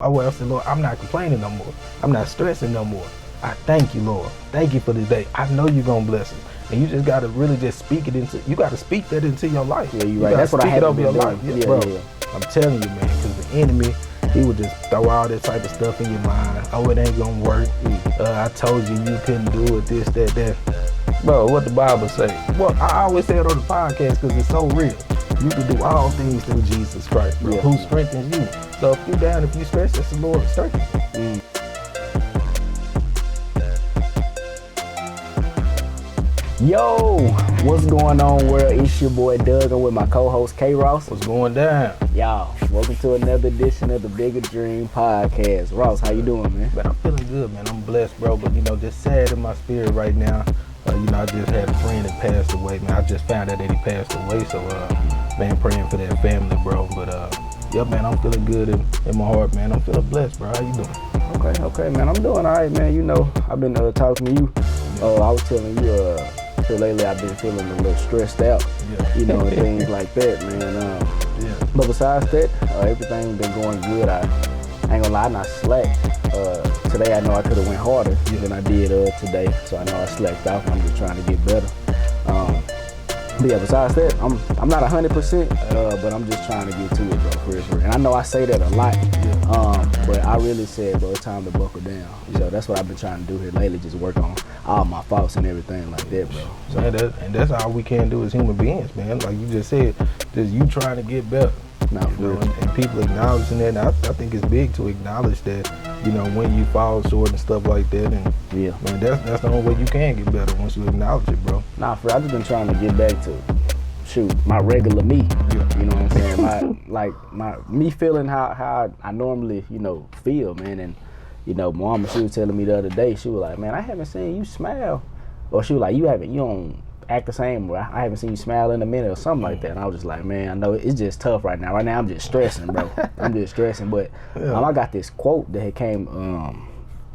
I said, Lord, I'm not complaining no more. I'm not stressing no more. I thank you, Lord. Thank you for this day. I know you're going to bless us. And you just got to really just speak it into, you got to speak that into your life. Yeah, you're right. That's what I have over your life. Yeah, bro. Yeah. I'm telling you, man, because the enemy, he would just throw all that type of stuff in your mind. Oh, it ain't going to work. I told you you couldn't do it, this, that. Bro, what the Bible say? Well, I always say it on the podcast because it's so real. You can do all things through Jesus Christ, bro, who strengthens you. So if you down, if you stress, that's the Lord strengthens you. Yo, what's going on, world? It's your boy Doug. I'm with my co-host K-Ross. What's going down? Y'all, welcome to another edition of the Bigger Dream Podcast. Ross, how you doing, man? Man, I'm feeling good, man. I'm blessed, bro. But, just sad in my spirit right now. I just had a friend that passed away, man. I just found out that he passed away. So, man, praying for that family, bro. But, yeah, man, I'm feeling good in my heart, man. I'm feeling blessed, bro. How you doing? Okay, man. I'm doing all right, man. I've been talking to you. I was telling you, lately I've been feeling a little stressed out, and things like that, man. But besides that, everything's been going good. I ain't gonna lie, I not slacked. Today I know I could have went harder than I did today, so I know I slacked off. I'm just trying to get better. But yeah, besides that, I'm not 100%, but I'm just trying to get to it, bro, for real. And I know I say that a lot, but I really said, bro, it's time to buckle down. So that's what I've been trying to do here lately, just work on all my faults and everything like that, bro. So, and that's all we can do as human beings, man. Like you just said, just you trying to get better. And people acknowledging that. And I think it's big to acknowledge that, when you fall short and stuff like that. And man, that's the only way you can get better once you acknowledge it, bro. Nah, I just been trying to get back to my regular me. You know what I'm saying? Me feeling how I normally, feel, man. And my mama, she was telling me the other day, she was like, man, I haven't seen you smile. Or she was like, you don't act the same, or I haven't seen you smile in a minute or something like that. And I was just like, man, I know it's just tough right now. Right now I'm just stressing, bro. I'm just stressing. But I got this quote that came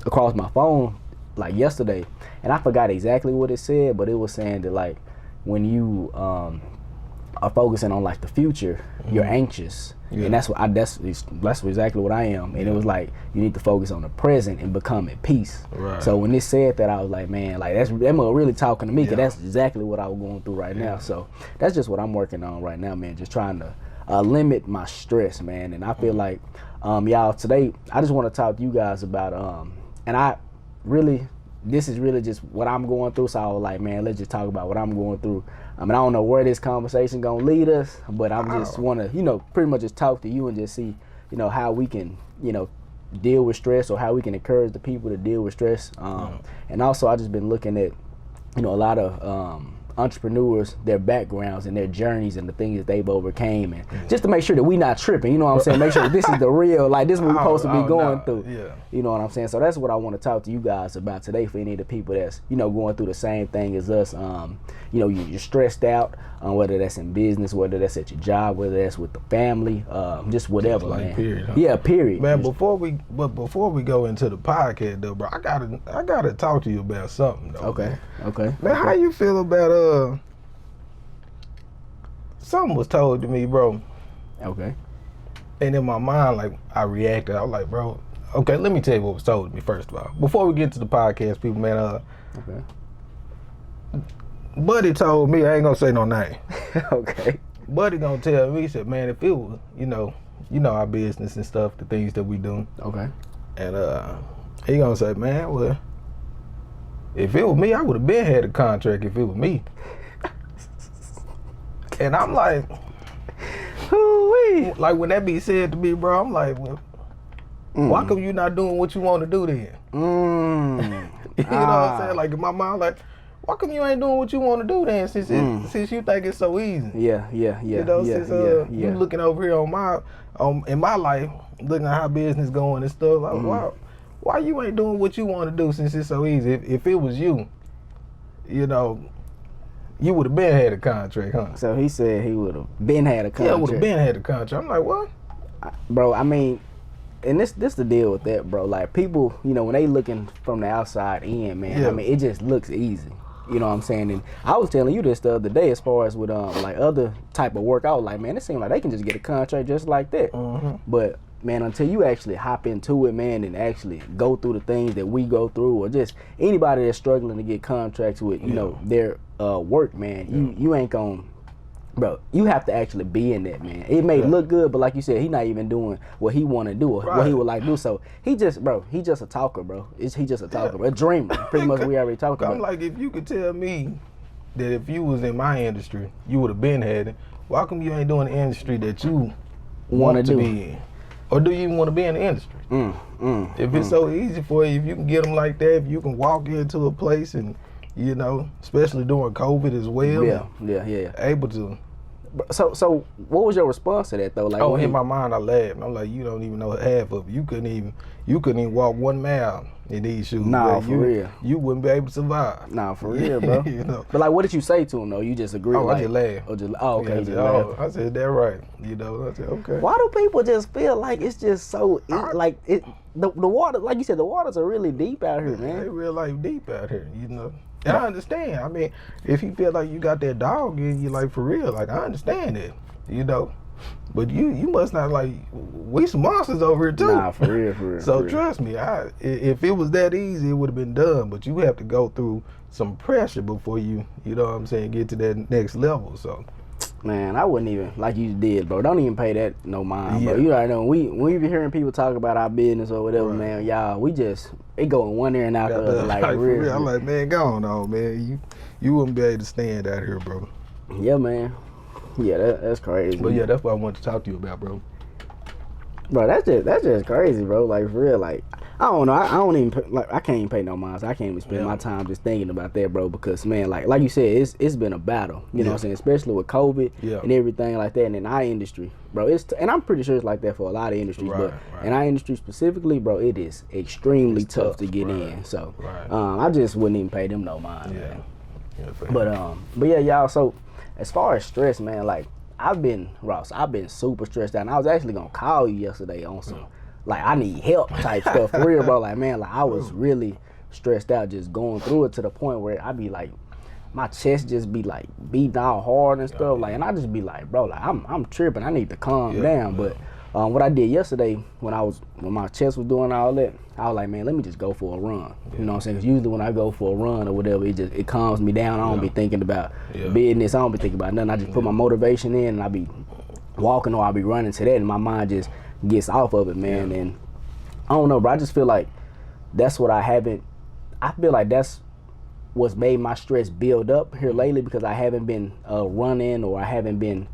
across my phone like yesterday, and I forgot exactly what it said, but it was saying that like when you are focusing on like the future, you're anxious. And that's exactly what I am. And it was like you need to focus on the present and become at peace. Right. So when it said that, I was like, man, like that really talking to me, because that's exactly what I was going through right now. So that's just what I'm working on right now, man. Just trying to limit my stress, man. And I feel like, y'all, today I just want to talk to you guys about this is really just what I'm going through. So I was like, man, let's just talk about what I'm going through. I don't know where this conversation gonna lead us, but I just want to, pretty much just talk to you and just see, how we can, deal with stress, or how we can encourage the people to deal with stress. And also, I just been looking at, a lot of entrepreneurs, their backgrounds and their journeys and the things that they've overcame, and just to make sure that we not tripping, you know what I'm saying? Make sure that this is the real, like this is what we're supposed to be going through. You know what I'm saying? So that's what I want to talk to you guys about today, for any of the people that's, going through the same thing as us. You're stressed out, whether that's in business, whether that's at your job, whether that's with the family, just whatever, man. Period, huh? Yeah, period. Man, before we go into the podcast though, bro, I gotta talk to you about something though. Okay. Man, how you feel about something was told to me, bro. Okay. And in my mind, like, I reacted. I was like, bro, okay, let me tell you what was told to me first of all. Before we get to the podcast, people, man, okay. Buddy told me, I ain't gonna say no name. Okay. Buddy gonna tell me, he said, man, if it was, our business and stuff, the things that we do. Okay. And he gonna say, man, well, if it was me, I would have been had a contract if it was me. And I'm like, hoo-wee. Like when that be said to me, bro, I'm like, well, why come you not doing what you want to do then? You know what I'm saying? Like in my mind, like, why come you ain't doing what you want to do then, since you think it's so easy? Yeah. Since you looking over here in my life, looking at how business going and stuff, like, why you ain't doing what you want to do since it's so easy? If it was you, you would have been had a contract, huh? So he said he would have been had a contract. Yeah, would have been had a contract. I'm like, what? Bro, I mean, and this the deal with that, bro. Like people, when they looking from the outside in, man, I mean, it just looks easy. You know what I'm saying? And I was telling you this the other day, as far as with like other type of work. I was like, man, it seems like they can just get a contract just like that. But man, until you actually hop into it, man, and actually go through the things that we go through, or just anybody that's struggling to get contracts with, you know, their work, man, you ain't gonna, bro, you have to actually be in that, man. It may look good, but like you said, he not even doing what he want to do or what he would like to do. So he just a talker, bro. He just a talker, bro. A dreamer. Pretty much we already talked about. I'm like, if you could tell me that if you was in my industry, you would have been had it. Why come you ain't doing the industry that you want to be in? Or do you even want to be in the industry? If it's so easy for you, if you can get them like that, if you can walk into a place and, you know, especially during COVID as well. Yeah. Able to. So what was your response to that though? Like, in my mind I laughed. I'm like, you don't even know half of it. You couldn't even walk 1 mile in these shoes. Nah, for real. You wouldn't be able to survive. Nah, for real, bro. You know? But like, what did you say to him though? You just agreed? I just laughed. Okay. I said, that right. You know, I said, okay. Why do people just feel like it's just so the water, like you said, the waters are really deep out here, man. They real life deep out here, you know. And I understand. I mean, if you feel like you got that dog in you, like for real, like I understand it, you know. But you must not, like, we some monsters over here too. Nah, for real. So trust me, if it was that easy, it would have been done. But you have to go through some pressure before you know what I'm saying, get to that next level. So. Man, I wouldn't even, like you did, bro. Don't even pay that no mind, bro. You already know, we be hearing people talk about our business or whatever, man. Y'all, it go in one ear and out the other, like real. I'm like, man, go on, man. You wouldn't be able to stand out here, bro. Yeah, man. Yeah, that's crazy. But yeah, that's what I wanted to talk to you about, bro. Bro, that's just crazy, bro. Like for real, like I don't know. I don't even like. I can't even pay no mind. So I can't even spend my time just thinking about that, bro. Because man, like you said, it's been a battle. You know what I'm saying? Especially with COVID and everything like that. And in our industry, bro, and I'm pretty sure it's like that for a lot of industries. But in our industry specifically, bro, it is extremely tough to get in. So I just wouldn't even pay them no mind, man. But yeah, y'all. So as far as stress, man, like I've been super stressed out. And I was actually gonna call you yesterday on some. Like, I need help type stuff for real, bro. Like, man, like, I was really stressed out just going through it to the point where I be like, my chest just be like beating out hard and stuff. Like, and I just be like, bro, like, I'm tripping. I need to calm down. But what I did yesterday when my chest was doing all that, I was like, man, let me just go for a run. You know what I'm saying? Because usually when I go for a run or whatever, it calms me down. I don't be thinking about business. I don't be thinking about nothing. I just put my motivation in and I be walking or I be running to that and my mind just gets off of it, man. And I don't know, bro, I just feel like that's what I feel like that's what's made my stress build up here lately, because I haven't been running, or I've been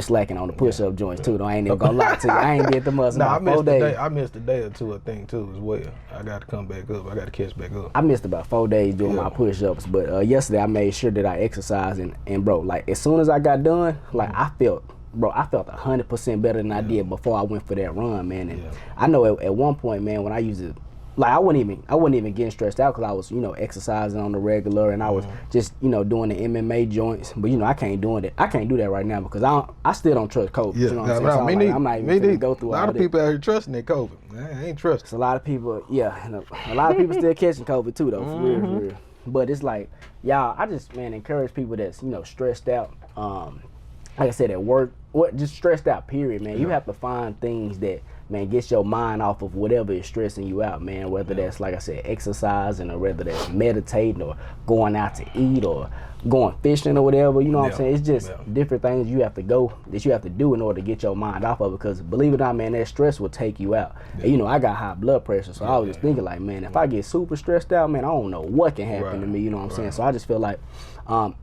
slacking on the push-up joints too, though. I ain't even gonna lie to you. I ain't did the muscle about 4 days. I missed a day or two, I think, too, as well. I got to come back up. I got to catch back up. I missed about 4 days doing my push-ups, but yesterday I made sure that I exercised, and bro, like as soon as I got done, like I felt 100% better than I did before I went for that run, man. And I know at one point, man, when I used to, like I wasn't even getting stressed out because I was, exercising on the regular, and I was just, doing the MMA joints. But I can't do that right now because I still don't trust COVID. Yeah, you know what I'm saying? So I'm not even gonna go through all that. A lot of people out here trusting that COVID. I ain't trusting. So a lot of people, and a lot of people still catching COVID too, though. For real. But it's like, y'all, I just encourage people that's stressed out. Like I said, at work, just stressed out, period, man. You have to find things that, man, gets your mind off of whatever is stressing you out, man. Whether that's, like I said, exercising, or whether that's meditating, or going out to eat, or going fishing, or whatever. You know what I'm saying? It's just different things you have to do in order to get your mind off of it. Because believe it or not, man, that stress will take you out. And, I got high blood pressure, so I was just thinking, like, man, if I get super stressed out, man, I don't know what can happen to me. You know what I'm saying? So I just feel like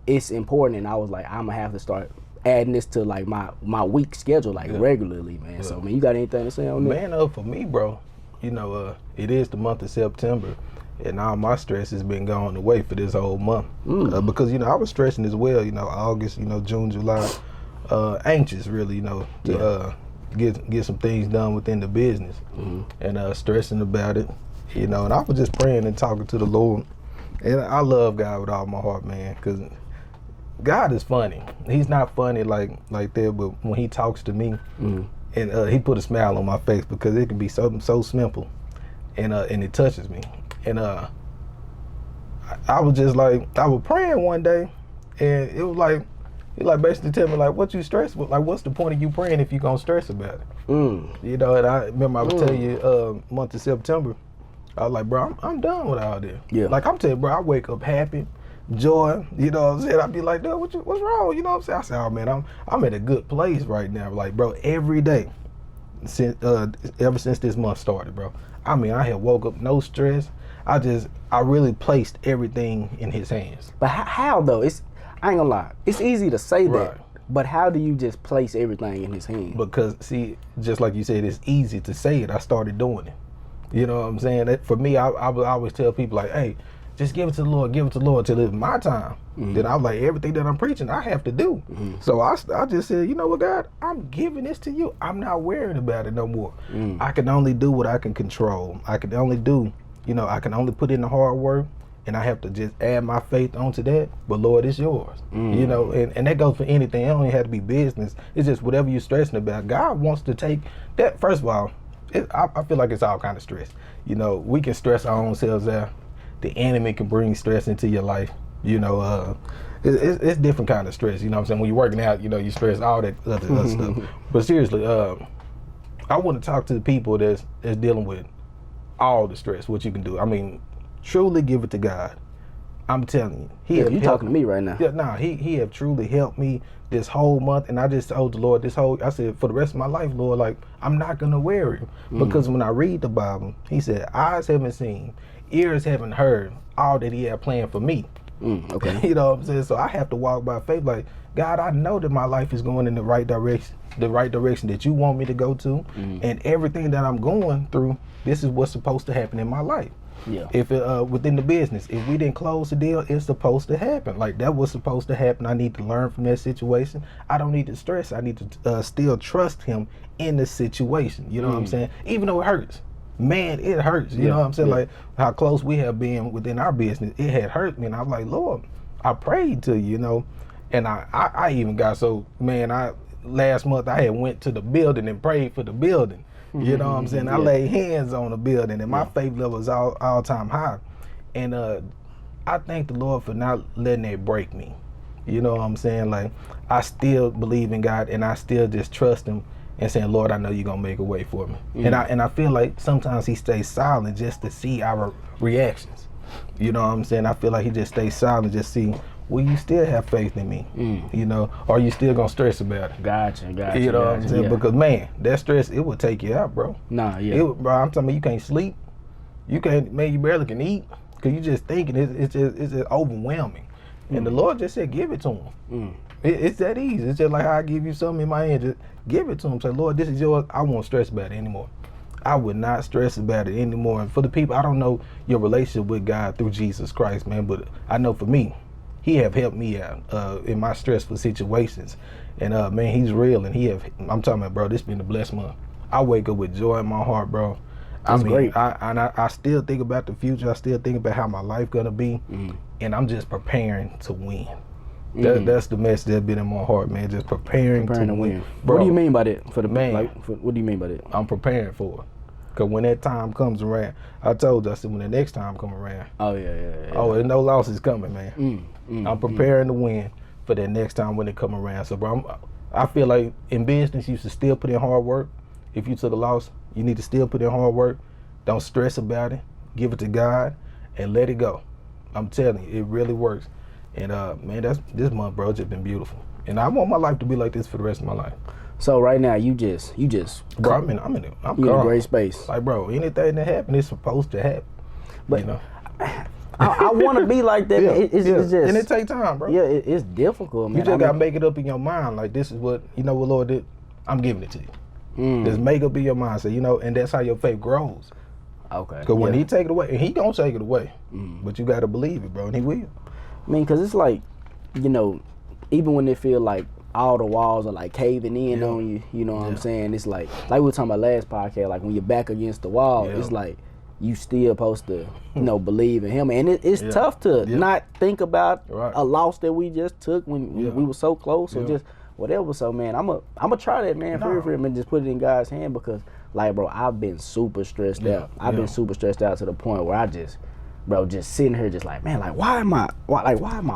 it's important, and I was like, I'm gonna have to start adding this to like my week schedule, like regularly, man. So, man, you got anything to say on that? Man, for me, bro, it is the month of September, and all my stress has been going away for this whole month. Because I was stressing as well. August, June, July, anxious really, to get some things done within the business, and stressing about it, and I was just praying and talking to the Lord, and I love God with all my heart, man, because God is funny. He's not funny like that, but when he talks to me, and he put a smile on my face, because it can be something so simple, and it touches me. And I was just like, I was praying one day, and it was like He like basically tell me like, what you stress with? Like, what's the point of you praying if you gonna stress about it? You know, and I remember I would tell you, month of September, I was like, bro, I'm done with all this. Yeah. Like I'm telling you, bro, I wake up happy, joy. You know what I'm saying? I'd be like, dude, what's wrong? You know what I'm saying? I said, oh man, I'm at a good place right now. Like, bro, every day since ever since this month started, bro. I mean, I have woke up no stress. I really placed everything in his hands. But how though? I ain't gonna lie. It's easy to say Right. that, but how do you just place everything in his hands? Because see, just like you said, it's easy to say it. I started doing it. You know what I'm saying? That, for me, I would always tell people like, hey, just give it to the Lord, give it to the Lord till it's my time. Then I'm like, everything that I'm preaching, I have to do. So I just said, you know what, God, I'm giving this to you. I'm not worried about it no more. I can only do what I can control. I can only do, I can only put in the hard work, and I have to just add my faith onto that. But Lord, it's yours. And that goes for anything. It don't even have to be business. It's just whatever you're stressing about. God wants to take that. First of all, I feel like it's all kind of stress. We can stress our own selves out. The enemy can bring stress into your life. It's different kind of stress. You know what I'm saying? When you're working out, you stress all that other stuff. But seriously, I want to talk to the people that's dealing with all the stress, what you can do. I mean, truly give it to God. I'm telling you. You talking to me right now. Yeah, nah, he have truly helped me this whole month. And I just told the Lord I said, for the rest of my life, Lord, like, I'm not going to worry. Because when I read the Bible, he said, eyes haven't seen, ears haven't heard all that he had planned for me. Okay. You know what I'm saying? So I have to walk by faith. Like, God, I know that my life is going in the right direction that you want me to go to. And everything that I'm going through, this is what's supposed to happen in my life. Yeah. If within the business, if we didn't close the deal, it's supposed to happen. Like, that was supposed to happen. I need to learn from that situation. I don't need to stress. I need to still trust him in the situation. You know what I'm saying? Even though it hurts. Man, it hurts. You know what I'm saying? Like, how close we have been within our business, it had hurt me. And I'm like, Lord, I prayed to you, and I even got so, man, last month I had went to the building and prayed for the building. You know what I'm saying? I laid hands on the building, and my faith level is all time high. And I thank the Lord for not letting it break me. You know what I'm saying? Like, I still believe in God, and I still just trust him and saying, Lord, I know you're gonna make a way for me. And I feel like sometimes he stays silent just to see our reactions. You know what I'm saying? I feel like he just stays silent, just see, will you still have faith in me? Or are you still gonna stress about it? Gotcha. You know what I'm saying? Because man, that stress, it will take you out, bro. Nah, yeah. Bro, I'm talking about, you can't sleep. You can't, man, you barely can eat. Cause you just thinking it's just overwhelming. And the Lord just said, give it to him. It's that easy. It's just like how I give you something in my hand, just give it to him. Say, Lord, this is yours. I won't stress about it anymore. I would not stress about it anymore. And for the people, I don't know your relationship with God through Jesus Christ, man, but I know for me, he have helped me out in my stressful situations. And man, he's real, and I'm talking about, bro, this been a blessed month. I wake up with joy in my heart, bro. That's great. I still think about the future. I still think about how my life gonna be, and I'm just preparing to win. That's the message that's been in my heart, man. Just preparing to win. Bro, what do you mean by that? For the man, what do you mean by that? I'm preparing for it. Cause when that time comes around, I told you, I said, when the next time come around. Oh yeah. Oh, there's no losses coming, man. I'm preparing to win for that next time when it come around. So, bro, I feel like in business, you should still put in hard work. If you took a loss, you need to still put in hard work. Don't stress about it. Give it to God and let it go. I'm telling you, it really works. And man, this month, bro, it's just been beautiful. And I want my life to be like this for the rest of my life. So right now, you just, bro, I'm in a great space. Like, bro, anything that happens is supposed to happen. But I want to be like that. Yeah, it's just, and it takes time, bro. Yeah, it's difficult, man. You just gotta make it up in your mind. Like, this is what Lord did. I'm giving it to you. Just make up in your mind, so and that's how your faith grows. Okay. Because when he take it away, and he gonna take it away, but you gotta believe it, bro, and he will. I mean, because it's like, even when they feel like all the walls are like caving in on you, you know what I'm saying? It's like we were talking about last podcast, like when you're back against the wall, it's like you still supposed to, believe in him. And it's tough to not think about a loss that we just took when we were so close or just whatever. So, man, I'm a try that, man, for him and just put it in God's hand because, like, bro, I've been super stressed out. I've been super stressed out to the point where bro, just sitting here just like, man, like why am my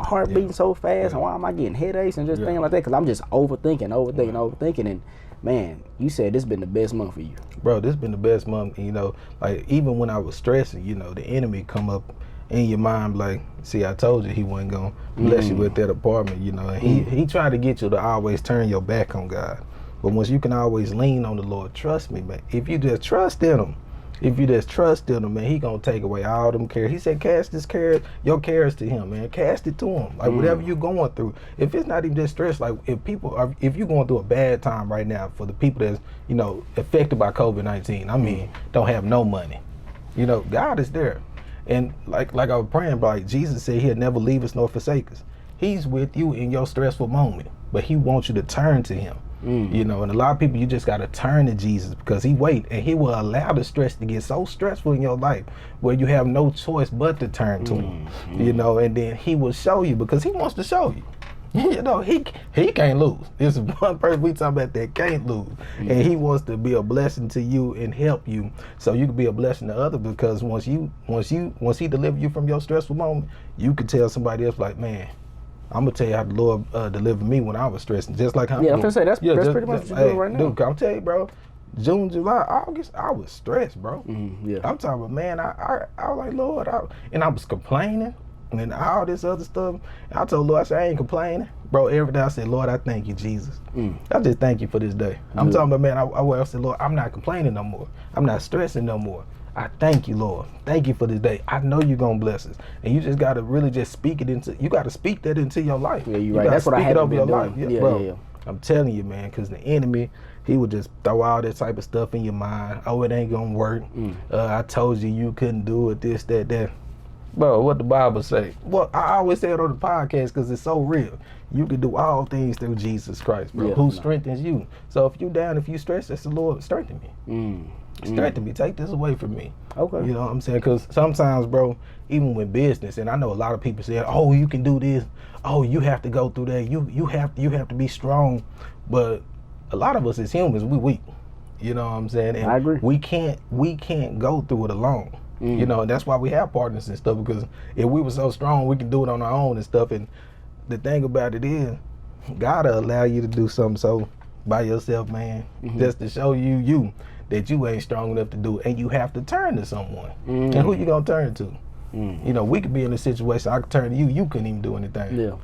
heart beating so fast, and why am I getting headaches and just thinking like that? Because I'm just overthinking, and man, you said this been the best month for you. Bro, this been the best month. You know, like even when I was stressing, you know, the enemy come up in your mind like, see, I told you he wasn't gonna bless you with that apartment, you know. And he tried to get you to always turn your back on God. But once you can always lean on the Lord, trust me, man. If you just trust in him, man, he gonna take away all them cares. He said, cast your cares to him, man. Cast it to him. Like whatever you're going through. If it's not even just stress, like if you're going through a bad time right now, for the people that's, you know, affected by COVID-19, I mean, don't have no money. You know, God is there. And like I was praying, like Jesus said he'll never leave us nor forsake us. He's with you in your stressful moment, but he wants you to turn to him. You know, and a lot of people, you just got to turn to Jesus, because he wait, and he will allow the stress to get so stressful in your life where you have no choice but to turn to him. You know, and then he will show you, because he wants to show you. You know, he can't lose. There's one person we talking about that can't lose, and he wants to be a blessing to you and help you, so you can be a blessing to others. Because once he deliver you from your stressful moment, you can tell somebody else, like, man, I'm gonna tell you how the Lord delivered me when I was stressing, just like how. Yeah, I'm gonna say that's pretty much what you're doing right now. Dude, I'm telling you, bro. June, July, August, I was stressed, bro. Yeah. I'm talking about, man, I was like, Lord, and I was complaining and all this other stuff. And I told Lord, I said, I ain't complaining. Bro, every day I said, Lord, I thank you, Jesus. I just thank you for this day. I'm talking about, man, I said, Lord, I'm not complaining no more. I'm not stressing no more. I thank you, Lord. Thank you for this day. I know you're going to bless us. And you just got to really just speak it into, you got to speak that into your life. Yeah, you're right. That's what I have been doing. Yeah, bro. I'm telling you, man, because the enemy, he would just throw all that type of stuff in your mind. Oh, it ain't going to work. I told you couldn't do it, this, that. Bro, what the Bible say? Well, I always say it on the podcast because it's so real. You can do all things through Jesus Christ, bro, who strengthens you. So if you down, if you stress, that's the Lord, strengthen me. Strengthen me. Take this away from me. Okay. You know what I'm saying? Because sometimes, bro, even with business, and I know a lot of people say, oh, you can do this. Oh, you have to go through that. You have to be strong. But a lot of us as humans, we weak. You know what I'm saying? And I agree. We can't go through it alone. You know, and that's why we have partners and stuff, because if we were so strong, we can do it on our own and stuff. And the thing about it is, God will allow you to do something so by yourself, man, just to show you that you ain't strong enough to do it, and you have to turn to someone. And who you gonna turn to? You know, we could be in a situation, I could turn to you, you couldn't even do anything. Yeah.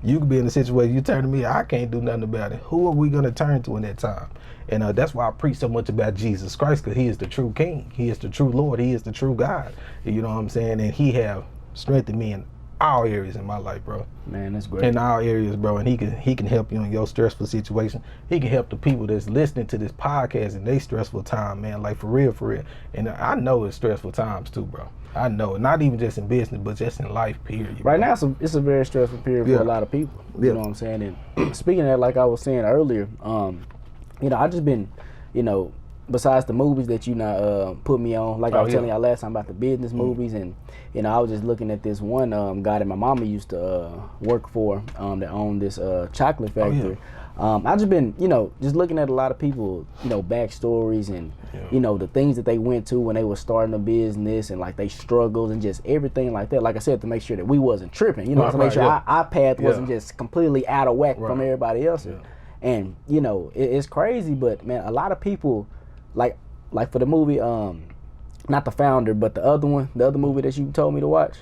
You could be in a situation, you turn to me, I can't do nothing about it. Who are we gonna turn to in that time? And that's why I preach so much about Jesus Christ, because he is the true King. He is the true Lord. He is the true God. You know what I'm saying? And he have strengthened me in all areas in my life, bro. Man, that's great. In all areas, bro. And he can help you in your stressful situation. He can help the people that's listening to this podcast in their stressful time, man. Like, for real. And I know it's stressful times too, bro. I know. Not even just in business, but just in life, period. Right now, it's a very stressful period for a lot of people. You know what I'm saying? And speaking of that, like I was saying earlier, you know, I just been, you know, besides the movies that you put me on, like I was telling y'all last time about the business movies, and you know, I was just looking at this one guy that my mama used to work for, that owned this chocolate factory. I just been, you know, just looking at a lot of people, you know, backstories and you know, the things that they went to when they were starting a business, and like they struggled and just everything like that. Like I said, to make sure that we wasn't tripping, you know, to make sure our path wasn't just completely out of whack from everybody else's. And you know, it's crazy, but man, a lot of people, like for the movie, not The Founder, but the other movie that you told me to watch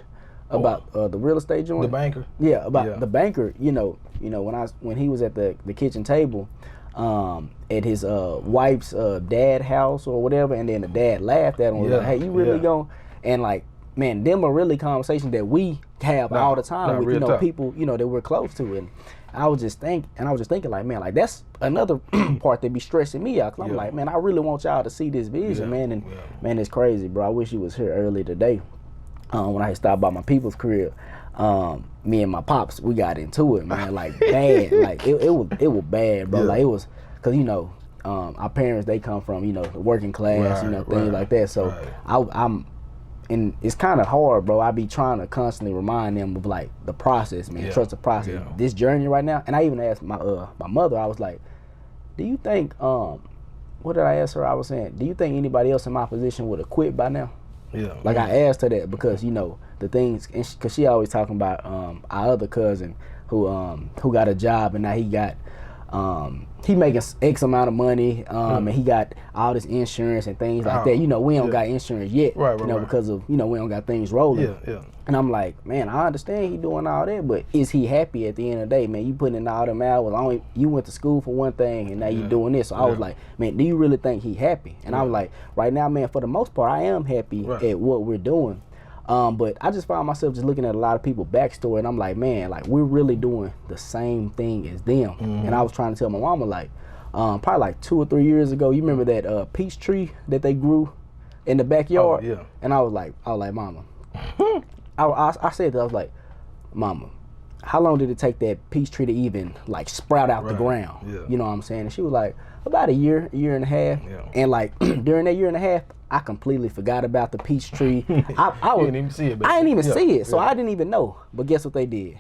about the real estate joint, The Banker. Yeah, about the banker. You know, when he was at the kitchen table, at his wife's dad house or whatever, and then the dad laughed at him, was like, "Hey, you really going?" And like, man, them are really conversations that we have all the time with, you know, people, you know, that we're close to. And I was just thinking like, man, like that's another part that be stressing me out. Cause I'm like, man, I really want y'all to see this vision, man. And man, it's crazy, bro. I wish you was here early today. When I had stopped by my people's crib, me and my pops, we got into it, man, like bad. Like it was bad, bro. Like it was, cause you know, our parents, they come from, you know, the working class, you know, things like that. So I'm. And it's kind of hard, bro. I be trying to constantly remind them of like the process, man. Trust the process. This journey right now. And I even asked my mother. I was like, "Do you think what did I ask her? I was saying, do you think anybody else in my position would have quit by now?" Yeah. Like I asked her that because, you know, the things, because she always talking about our other cousin who got a job and now he making X amount of money, and he got all this insurance and things like that. You know, we don't got insurance yet, you know, because of, you know, we don't got things rolling. And I'm like, man, I understand he doing all that, but is he happy at the end of the day, man? You putting in all them hours. You went to school for one thing, and now you doing this. So I was like, man, do you really think he happy? And I was like, right now, man, for the most part, I am happy at what we're doing. But I just found myself just looking at a lot of people's backstory, and I'm like, man, like we're really doing the same thing as them. And I was trying to tell my mama, like, probably like 2 or 3 years ago, you remember that peach tree that they grew in the backyard? And I was like, mama, I said that, I was like, mama, how long did it take that peach tree to even like sprout out the ground? You know what I'm saying? And she was like, about a year and a half. And like during that year and a half, I completely forgot about the peach tree. I didn't even see it. I didn't even see it, so I didn't even know. But guess what they did?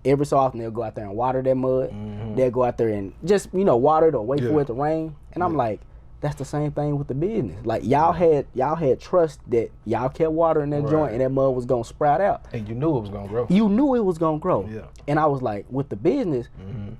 Every so often they'll go out there and water that mud. They'll go out there and just, you know, water it or wait for it to rain. And I'm like, that's the same thing with the business. Like y'all had trust that y'all kept watering that joint and that mud was gonna sprout out. And you knew it was gonna grow. You knew it was gonna grow. And I was like, with the business,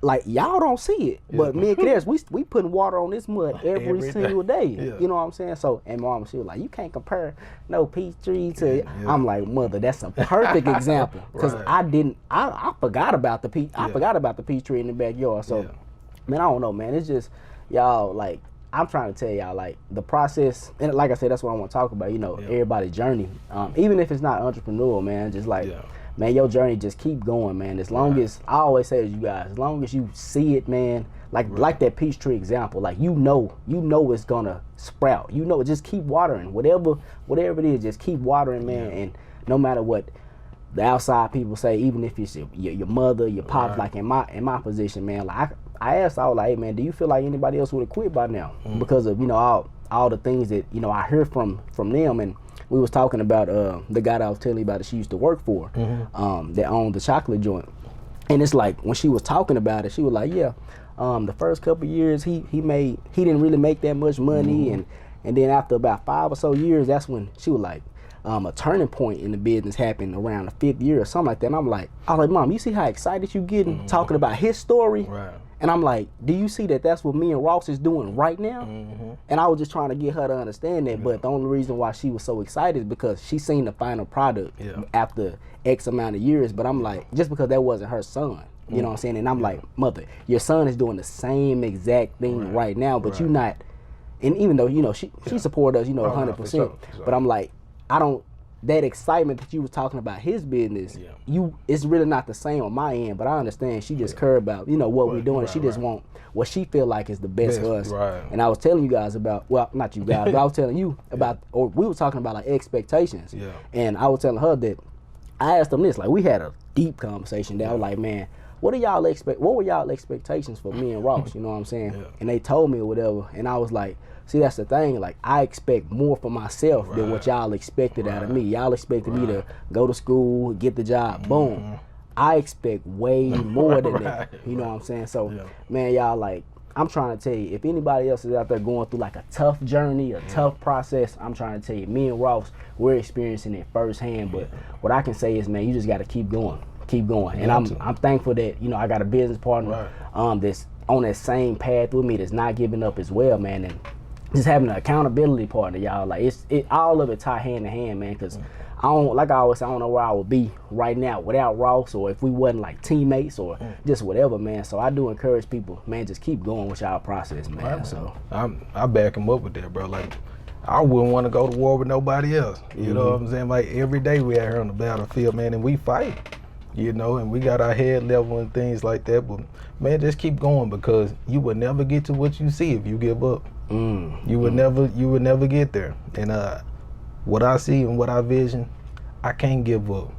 like y'all don't see it, but me and Kadarius, we putting water on this mud every single day. You know what I'm saying? So, and mama, she was like, you can't compare no peach tree to. I'm like, mother, that's a perfect example because I forgot about the peach. I forgot about the peach tree in the backyard. So, man, I don't know, man. It's just y'all like. I'm trying to tell y'all, like, the process, and like I said, that's what I want to talk about, you know, everybody's journey. Even if it's not entrepreneurial, man, just like, man, your journey just keep going, man. As long as, I always say to you guys, as long as you see it, man, like that peach tree example, like, you know it's gonna sprout. You know, just keep watering. Whatever it is, just keep watering, man, and no matter what the outside people say, even if it's your mother, your pops, like in my position, man, like, I asked, I was like, hey, man, do you feel like anybody else would have quit by now? Because of, you know, all the things that, you know, I heard from them. And we was talking about the guy that I was telling you about that she used to work for, that owned the chocolate joint. And it's like, when she was talking about it, she was like, the first couple of years, he didn't really make that much money. And then after about 5 or so years, that's when she was like, a turning point in the business happened around the 5th year or something like that. And I was like, Mom, you see how excited you getting talking about his story? And I'm like, do you see that that's what me and Ross is doing right now? And I was just trying to get her to understand that. But the only reason why she was so excited is because she seen the final product after X amount of years. But I'm like, just because that wasn't her son, you know what I'm saying? And I'm like, mother, your son is doing the same exact thing right now, but you not. And even though, you know, she supported us, you know, 100%. For sure. But I'm like, that excitement that you was talking about his business, it's really not the same on my end, but I understand she just care about, you know, what we're doing. She just want what she feel like is the best for us. And I was telling you guys about, well, not you guys, but I was telling you about, or we were talking about like expectations. And I was telling her that I asked them this, like we had a deep conversation that I was like, man, what were y'all expectations for me and Ross? You know what I'm saying? And they told me or whatever, and I was like, see, that's the thing. Like, I expect more for myself than what y'all expected out of me. Y'all expected me to go to school, get the job, boom. I expect way more than that. You know what I'm saying? So, man, y'all, like, I'm trying to tell you, if anybody else is out there going through like a tough journey, a tough process, I'm trying to tell you, me and Ross, we're experiencing it firsthand. But what I can say is, man, you just got to keep going. And I'm thankful that, you know, I got a business partner that's on that same path with me, that's not giving up as well, man. And just having an accountability partner, y'all, like all of it tie hand in hand, man. Because I always say, I don't know where I would be right now without Ross, or if we wasn't like teammates or just whatever, man. So I do encourage people, man, just keep going with y'all process, man. So I back him up with that, bro. Like, I wouldn't want to go to war with nobody else. You know what I'm saying? Like, every day we out here on the battlefield, man, and we fight. You know, and we got our head level and things like that. But man, just keep going, because you would never get to what you see if you give up. You would never get there. And what I see and what I vision, I can't give up.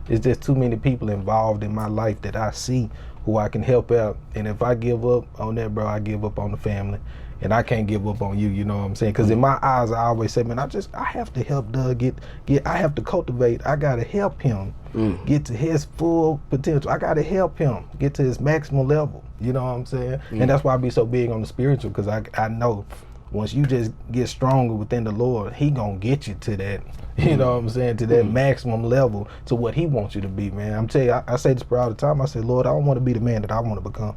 It's just too many people involved in my life that I see who I can help out. And if I give up on that, bro, I give up on the family. And I can't give up on you, you know what I'm saying? Because in my eyes, I always say, man, I have to help Doug I have to cultivate. I got to help him get to his full potential. I got to help him get to his maximum level, you know what I'm saying? And that's why I be so big on the spiritual, because I know once you just get stronger within the Lord, he gonna get you to that, you know what I'm saying, to that maximum level, to what he wants you to be, man. I'm telling you, I say this all the time. I say, Lord, I don't want to be the man that I want to become.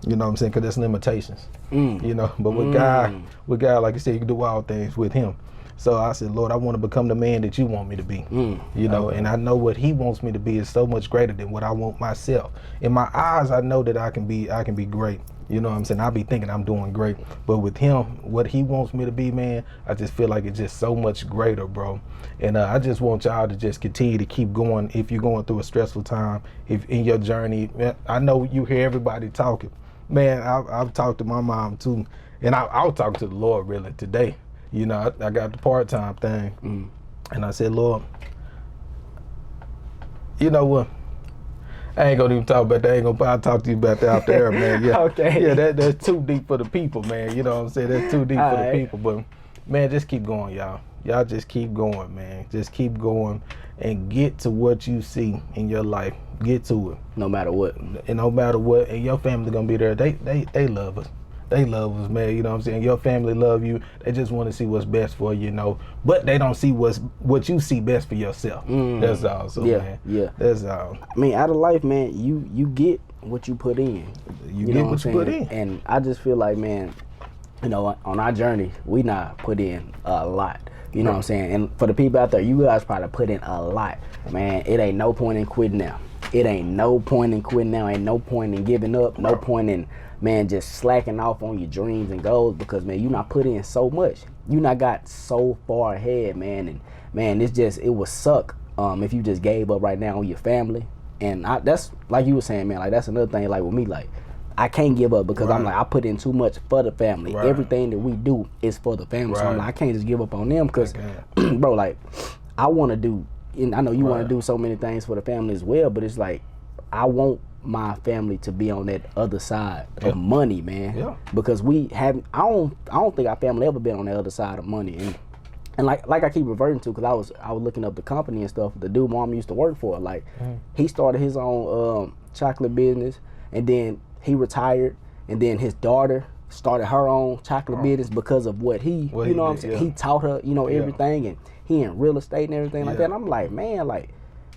You know what I'm saying? Because there's limitations, you know. But with God, like you said, you can do all things with him. So I said, Lord, I want to become the man that you want me to be, you know, and I know what he wants me to be is so much greater than what I want myself. In my eyes, I know that I can be great. You know what I'm saying? I be thinking I'm doing great. But with him, what he wants me to be, man, I just feel like it's just so much greater, bro. And I just want y'all to just continue to keep going. If you're going through a stressful time, if in your journey, I know you hear everybody talking. Man, I've talked to my mom too. And I'll talk to the Lord really today. You know, I got the part-time thing, and I said, Lord, you know what? I ain't gonna even talk about that. I'll talk to you about that out there, man. Yeah, Okay. Yeah, that's too deep for the people, man. You know what I'm saying? That's too deep for the people. But man, just keep going, y'all. Y'all just keep going, man. Just keep going and get to what you see in your life. Get to it. No matter what. And no matter what, and your family gonna be there. They love us. They love us, man. You know what I'm saying? Your family love you. They just want to see what's best for you, you know. But they don't see what you see best for yourself. That's all. So, man, that's all. I mean, out of life, man, you get what you put in. You get what you put in. And I just feel like, man, you know, on our journey, we not put in a lot. You know what I'm saying? And for the people out there, you guys probably put in a lot. Man, it ain't no point in quitting now. It ain't no point in quitting now. Ain't no point in giving up. No point in, man, just slacking off on your dreams and goals, because, man, you not put in so much. You not got so far ahead, man. And, man, it would suck if you just gave up right now on your family. And that's, like you were saying, man, like, that's another thing, like, with me, like, I can't give up because I'm like, I put in too much for the family. Everything that we do is for the family. So I'm like, I can't just give up on them because, bro, like, I want to do, and I know you want to do so many things for the family as well, but it's like, I want my family to be on that other side of money, man. Because we haven't, I don't think our family ever been on the other side of money. And like I keep reverting to, because I was looking up the company and stuff, the dude Mom used to work for, like, he started his own chocolate business, and then he retired, and then his daughter started her own chocolate business because of what you know what I'm saying? He taught her, you know, everything, and he in real estate and everything like that. And I'm like, man, like,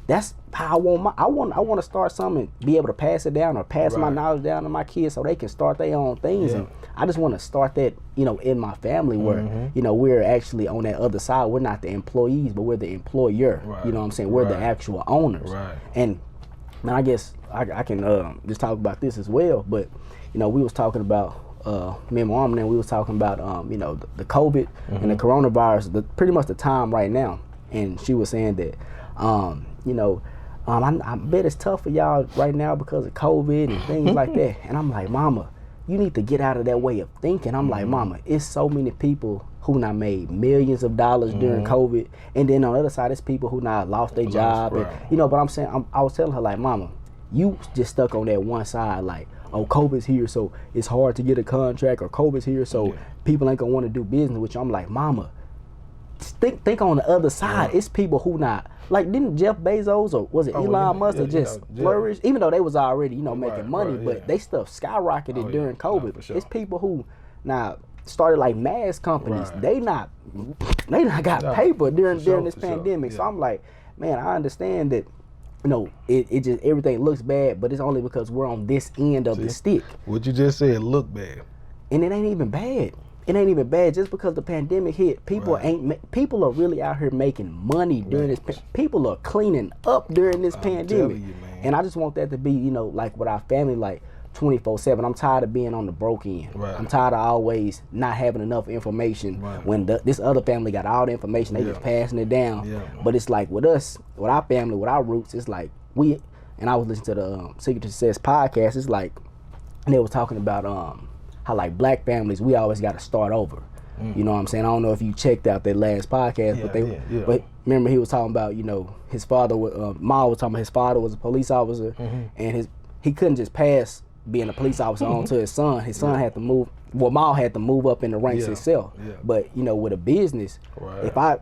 that's how I want to start something and be able to pass it down, or pass my knowledge down to my kids so they can start their own things. And I just want to start that, you know, in my family where, you know, we're actually on that other side. We're not the employees, but we're the employer. You know what I'm saying? We're the actual owners. And man, I guess I can just talk about this as well. But, you know, we was talking about, me and my mom, and we was talking about, you know, the COVID and the coronavirus, pretty much the time right now. And she was saying that, you know, I bet it's tough for y'all right now because of COVID and things like that. And I'm like, Mama, you need to get out of that way of thinking. I'm like, Mama, it's so many people who not made millions of dollars during COVID, and then on the other side, it's people who not lost their job. And, you know, but I'm saying, I was telling her, like, Mama, you just stuck on that one side, like, oh, COVID's here, so it's hard to get a contract, or COVID's here, so people ain't gonna want to do business with you. I'm like, Mama, think on the other side. It's people who not, like, didn't Jeff Bezos, or was it Elon Musk, that just flourished, even though they was already, you know, making money, but they stuff skyrocketed during COVID. It's people who now started like mass companies. They not got paper during this pandemic. So I'm like, man, I understand that, you know, it just, everything looks bad, but it's only because we're on this end of the stick. What you just said look bad. And it ain't even bad. It ain't even bad just because the pandemic hit. People people are really out here making money during this. People are cleaning up during this pandemic. You, and I just want that to be, you know, like with our family, like 24/7. I'm tired of being on the broke end. I'm tired of always not having enough information when this other family got all the information. They just passing it down. But it's like with us, with our family, with our roots, it's like and I was listening to the Secret to Success podcast. It's like, and they was talking about how, like, black families, we always got to start over. You know what I'm saying? I don't know if you checked out their last podcast, but remember he was talking about, you know, his father, Ma was talking about his father was a police officer, and he couldn't just pass being a police officer on to his son. His son had to move well, Mall had to move up in the ranks Yeah, itself. yeah. But you know, with a business, Right. if I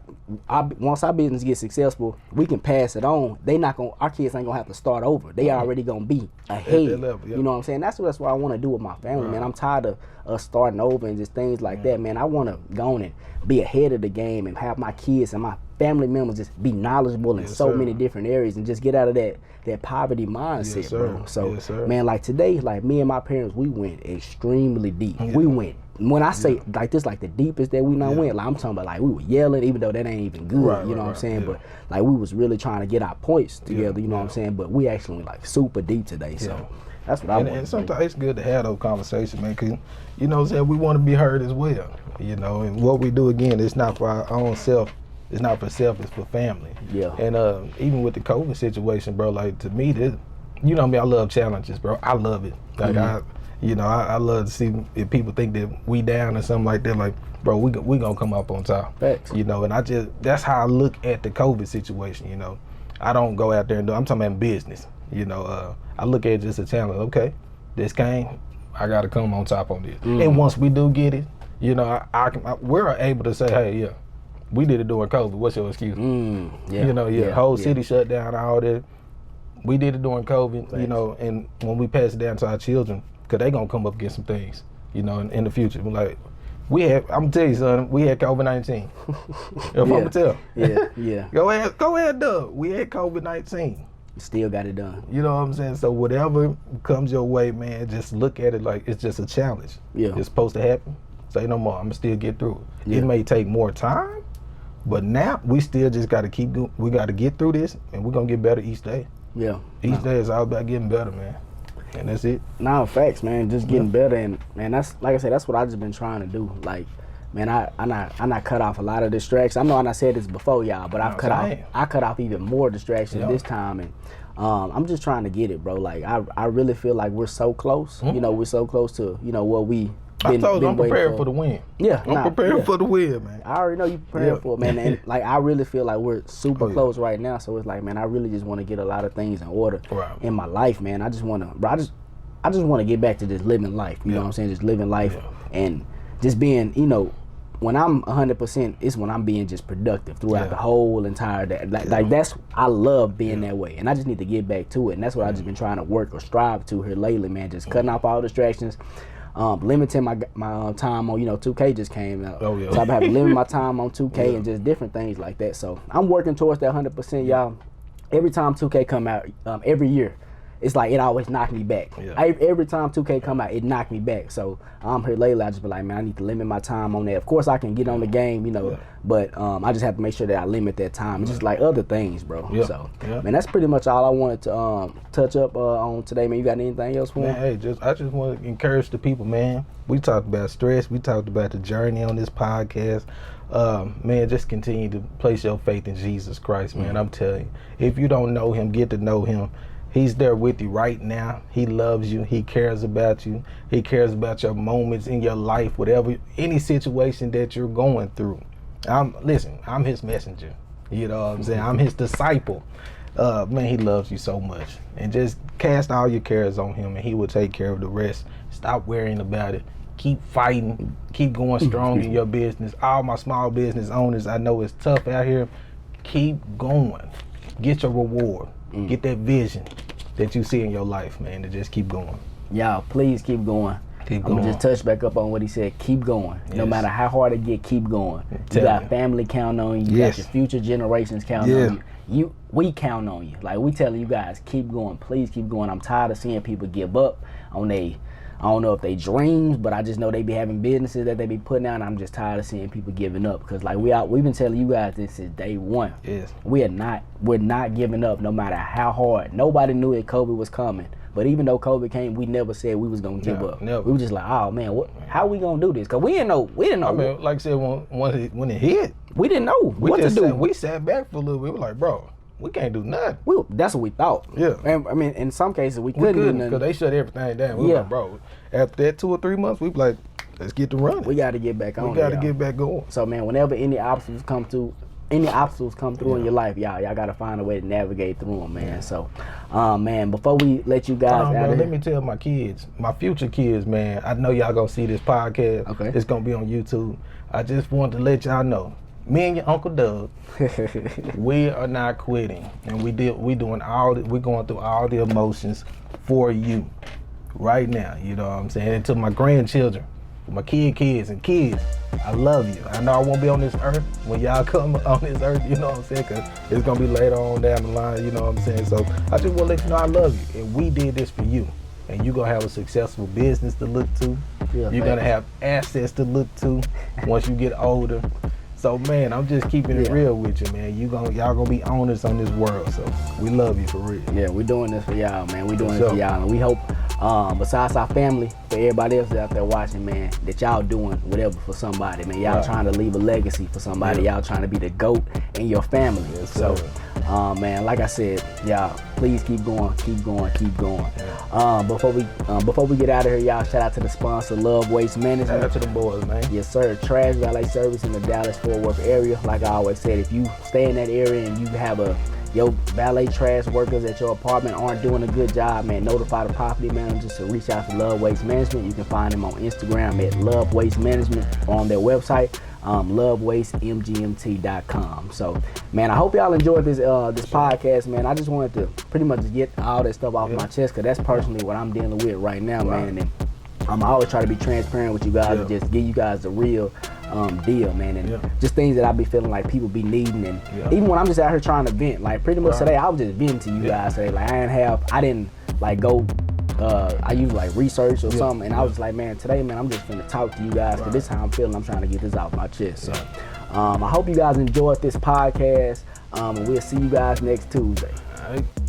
once our business gets successful, we can pass it on. Our kids ain't gonna have to start over. They already gonna be ahead. that level, yeah. You know what I'm saying? That's what I want to do with my family, man. Right. I'm tired of us starting over and just things like that, man. I want to go on and be ahead of the game and have my kids and my family members just be knowledgeable in Yes, so sir. many different areas and just get out of that poverty mindset, Yes, sir. bro. So, Yes, sir. man, like today, like me and my parents, we went extremely deep. We went, when I say like this, like the deepest that we done went, like I'm talking about like we were yelling, even though that ain't even good, Right, you know what I'm right, saying? yeah. But like we was really trying to get our points together, you know what I'm yeah. saying? But we actually went like super deep today, so Yeah. that's what I want. And sometimes it's good to have those conversations, man, because, you know what I'm saying, we want to be heard as well, you know, and what we do, again, it's not for our own self, it's not for self, it's for family. Yeah. And even with the COVID situation, bro, like, to me, this, you know me, I love challenges, bro. I love it. Like, I love to see if people think that we down or something like that, like, bro, we gonna come up on top. Facts. You know, and that's how I look at the COVID situation, you know. I don't go out there and I'm talking about business, you know. I look at it just a challenge. Okay, this came, I gotta come on top on this. And once we do get it, you know, we're able to say, hey, yeah, we did it during COVID. What's your excuse? Yeah. You know, whole city shut down, all that. We did it during COVID, Thanks. you know, and when we pass it down to our children, because they going to come up against some things, you know, in the future. Like, I'm going to tell you, son, we had COVID-19. If I'm going to tell. Yeah. Go ahead, Doug. We had COVID-19. Still got it done. You know what I'm saying? So whatever comes your way, man, just look at it like it's just a challenge. Yeah. It's supposed to happen. Say no more. I'm going to still get through it. Yeah. It may take more time, but now we still just got to keep going. We got to get through this, and we're going to get better each day. Yeah. Each day is all about getting better, man. And that's it. Nah, facts, man. Just getting better, and man, that's like I said, that's what I just been trying to do. Like, man, I not cut off a lot of distractions. I know I said this before, y'all, but I cut off even more distractions this time, and I'm just trying to get it, bro. Like, I really feel like we're so close. You know, we're so close to what we. I told you I'm prepared for the win. Yeah, I'm prepared for the win, man. I already know you prepared for it, man. And like, I really feel like we're super close right now. So it's like, man, I really just want to get a lot of things in order in my life, man. I just want to, I just want to get back to just living life. You know what I'm saying? Just living life and just being, when I'm 100%, it's when I'm being just productive throughout the whole entire day. Like that's, I love being that way, and I just need to get back to it. And that's what I just been trying to work or strive to here lately, man. Just cutting off all distractions. Limiting my time on, 2K just came out. Oh, yeah. So I've been having to limit my time on 2K and just different things like that. So I'm working towards that 100%, y'all. Every time 2K come out, every year, it's like it always knocked me back. Yeah. Every time 2K come out, it knocked me back. So here lately, I just be like, man, I need to limit my time on that. Of course, I can get on the game, but I just have to make sure that I limit that time. It's just like other things, bro. Yeah. So, man, that's pretty much all I wanted to touch up on today, man. You got anything else for me? Man, hey, I just want to encourage the people, man. We talked about stress. We talked about the journey on this podcast. Man, just continue to place your faith in Jesus Christ, man. I'm telling you, if you don't know him, get to know him. He's there with you right now. He loves you. He cares about you. He cares about your moments in your life, whatever, any situation that you're going through. I'm his messenger. You know what I'm saying? I'm his disciple. Man, he loves you so much. And just cast all your cares on him, and he will take care of the rest. Stop worrying about it. Keep fighting. Keep going strong in your business. All my small business owners, I know it's tough out here. Keep going. Get your reward. Get that vision that you see in your life, man, to just keep going. Y'all, please keep going. I'm gonna just touch back up on what he said. Keep going. No matter how hard it get, keep going. You got family counting on you. You got your future generations counting on you. We count on you. Like, we telling you guys, keep going. Please keep going. I'm tired of seeing people give up on I don't know if they dreams, but I just know they be having businesses that they be putting out, and I'm just tired of seeing people giving up. Because like we've been telling you guys this since day one. Yes. We're not giving up no matter how hard. Nobody knew that COVID was coming. But even though COVID came, we never said we was gonna give up. Never. We were just like, oh man, how we gonna do this? Cause we didn't know. I mean, like I said, when it hit, we didn't know what to do. We sat back for a little bit. We were like, bro, we can't do nothing. That's what we thought. Yeah. And I mean, in some cases we couldn't do nothing. Because they shut everything down. We were like, bro, after that 2 or 3 months, we were like, let's get to running. We got to get back on. We got to get back going. So man, whenever any obstacles come through, any obstacles come through in your life, y'all gotta find a way to navigate through them, man. So, man, before we let you guys out of here, let me tell my kids, my future kids, man. I know y'all gonna see this podcast. Okay. It's gonna be on YouTube. I just want to let y'all know, me and your Uncle Doug, we are not quitting, and we're going through all the emotions for you right now. You know what I'm saying? And to my grandchildren, my kids, I love you. I know I won't be on this earth when y'all come on this earth, you know what I'm saying? Because it's going to be later on down the line, you know what I'm saying? So I just want to let you know I love you. And we did this for you. And you're going to have a successful business to look to. Yeah, you're going to have assets to look to once you get older. So, man, I'm just keeping it real with you, man. Y'all going to be owners on this world. So we love you for real. Yeah, we're doing this for y'all, man. We're doing this for y'all. And we hope, besides our family, for everybody else out there watching, man, that y'all doing whatever for somebody, man. Y'all trying to leave a legacy for somebody. Y'all trying to be the GOAT in your family. Yes, so, man, like I said, y'all, please keep going. Yeah. Before we get out of here, y'all, shout out to the sponsor, Love Waste Management. Shout out to the boys, man. Yes, sir. Trash valet service in the Dallas-Fort Worth area. Like I always said, if you stay in that area and you have your valet trash workers at your apartment aren't doing a good job, man, notify the property managers to reach out to Love Waste Management. You can find them on Instagram at Love Waste Management, or on their website, lovewastemgmt.com. So, man, I hope y'all enjoyed this podcast, man. I just wanted to pretty much get all that stuff off my chest, because that's personally what I'm dealing with right now, man. And I always try to be transparent with you guys and just give you guys the real deal, man, and just things that I be feeling like people be needing, and even when I'm just out here trying to vent, like pretty much today I was just venting to you guys today. Like I didn't like go I used like research or something, and I was like, man, today, man, I'm just finna talk to you guys, because this is how I'm feeling. I'm trying to get this off my chest. So I hope you guys enjoyed this podcast, and we'll see you guys next Tuesday. All right.